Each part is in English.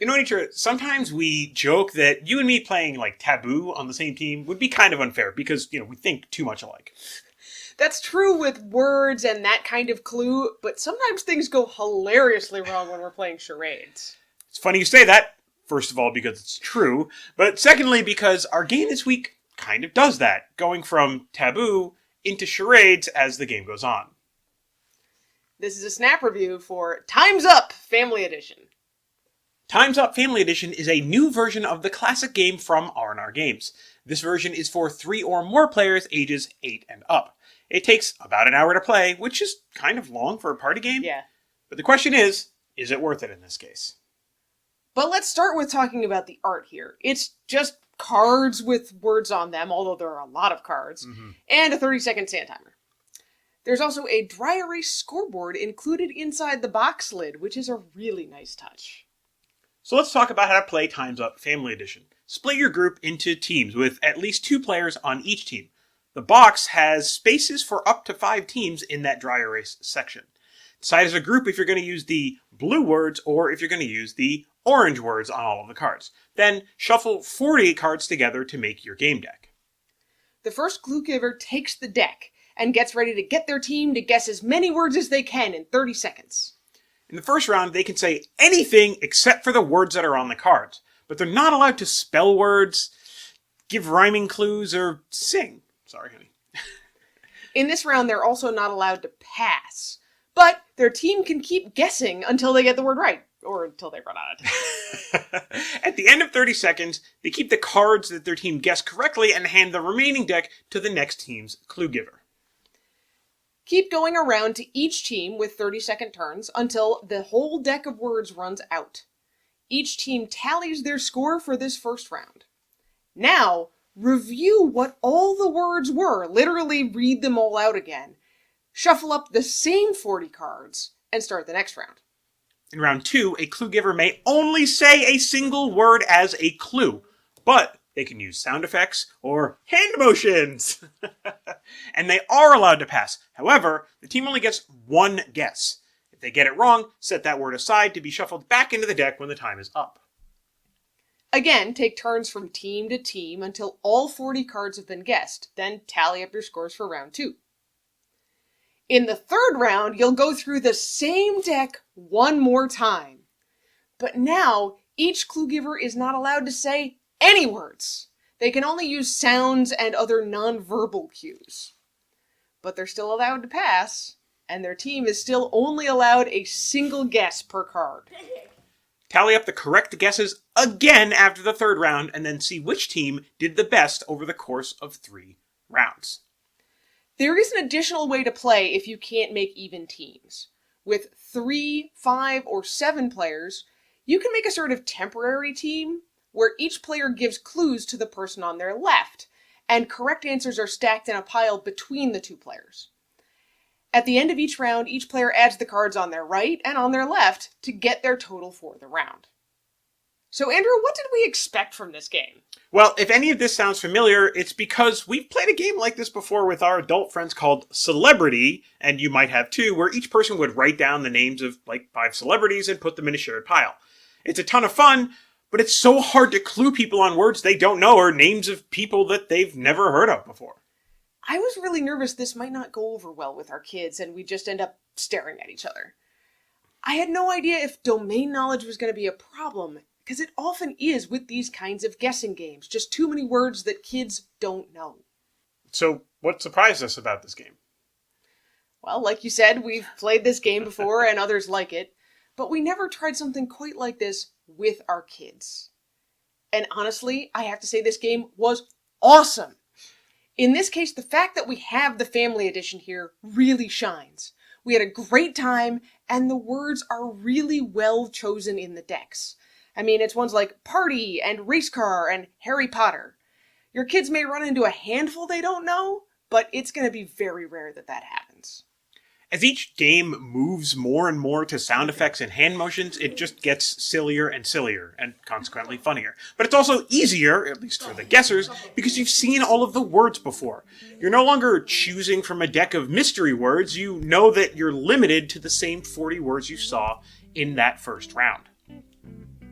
You know, nature, sometimes we joke that you and me playing, like, Taboo on the same team would be kind of unfair because, we think too much alike. That's true with words and that kind of clue, but sometimes things go hilariously wrong when we're playing charades. It's funny you say that, first of all, because it's true, but secondly, because our game this week kind of does that, going from Taboo into charades as the game goes on. This is a snap review for Time's Up! Family Edition. Time's Up! Family Edition is a new version of the classic game from R&R Games. This version is for 3 or more players ages 8 and up. It takes about an hour to play, which is kind of long for a party game. Yeah. But the question is it worth it in this case? But let's start with talking about the art here. It's just cards with words on them, although there are a lot of cards, and a 30-second sand timer. There's also a dry erase scoreboard included inside the box lid, which is a really nice touch. So let's talk about how to play Time's Up! Family Edition. Split your group into teams with at least 2 players on each team. The box has spaces for up to 5 teams in that dry erase section. Decide as a group if you're going to use the blue words or if you're going to use the orange words on all of the cards. Then shuffle 40 cards together to make your game deck. The first clue giver takes the deck and gets ready to get their team to guess as many words as they can in 30 seconds. In the first round, they can say anything except for the words that are on the cards, but they're not allowed to spell words, give rhyming clues, or sing. Sorry, honey. In this round, they're also not allowed to pass, but their team can keep guessing until they get the word right, or until they run out of time. At the end of 30 seconds, they keep the cards that their team guessed correctly and hand the remaining deck to the next team's clue giver. Keep going around to each team with 30-second turns until the whole deck of words runs out. Each team tallies their score for this first round. Now, review what all the words were, literally read them all out again. Shuffle up the same 40 cards, and start the next round. In round 2, a clue giver may only say a single word as a clue, but they can use sound effects or hand motions. And they are allowed to pass. However, the team only gets 1 guess. If they get it wrong, set that word aside to be shuffled back into the deck when the time is up. Again, take turns from team to team until all 40 cards have been guessed, then tally up your scores for round 2. In the third round, you'll go through the same deck one more time. But now, each clue giver is not allowed to say any words. They can only use sounds and other non-verbal cues. But they're still allowed to pass, and their team is still only allowed a single guess per card. Tally up the correct guesses again after the third round, and then see which team did the best over the course of 3 rounds. There is an additional way to play if you can't make even teams. With 3, 5, or 7 players, you can make a sort of temporary team where each player gives clues to the person on their left, and correct answers are stacked in a pile between the 2 players. At the end of each round, each player adds the cards on their right and on their left to get their total for the round. So Andrew, what did we expect from this game? Well, if any of this sounds familiar, it's because we've played a game like this before with our adult friends called Celebrity, and you might have too, where each person would write down the names of like 5 celebrities and put them in a shared pile. It's a ton of fun, but it's so hard to clue people on words they don't know or names of people that they've never heard of before. I was really nervous this might not go over well with our kids and we'd just end up staring at each other. I had no idea if domain knowledge was going to be a problem, because it often is with these kinds of guessing games. Just too many words that kids don't know. So, what surprised us about this game? Well, like you said, we've played this game before and others like it, but we never tried something quite like this with our kids. And honestly, I have to say this game was awesome. In this case, the fact that we have the family edition here really shines. We had a great time, and the words are really well chosen in the decks. I mean, it's ones like party and race car and Harry Potter. Your kids may run into a handful they don't know, but it's going to be very rare that that happens. As each game moves more and more to sound effects and hand motions, it just gets sillier and sillier, and consequently funnier. But it's also easier, at least for the guessers, because you've seen all of the words before. You're no longer choosing from a deck of mystery words, you know that you're limited to the same 40 words you saw in that first round.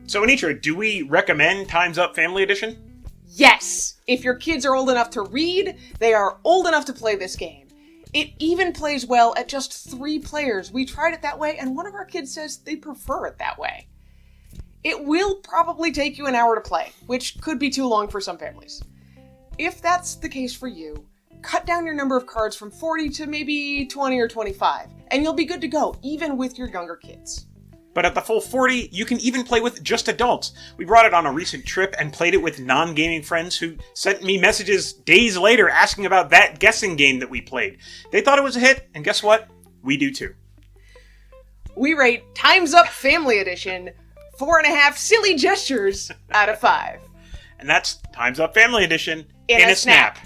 So, Anitra, do we recommend Time's Up Family Edition? Yes! If your kids are old enough to read, they are old enough to play this game. It even plays well at just 3 players. We tried it that way, and one of our kids says they prefer it that way. It will probably take you an hour to play, which could be too long for some families. If that's the case for you, cut down your number of cards from 40 to maybe 20 or 25, and you'll be good to go, even with your younger kids. But at the full 40, you can even play with just adults. We brought it on a recent trip and played it with non-gaming friends who sent me messages days later asking about that guessing game that we played. They thought it was a hit, and guess what? We do too. We rate Time's Up Family Edition 4.5 silly gestures out of 5. And that's Time's Up Family Edition In a snap.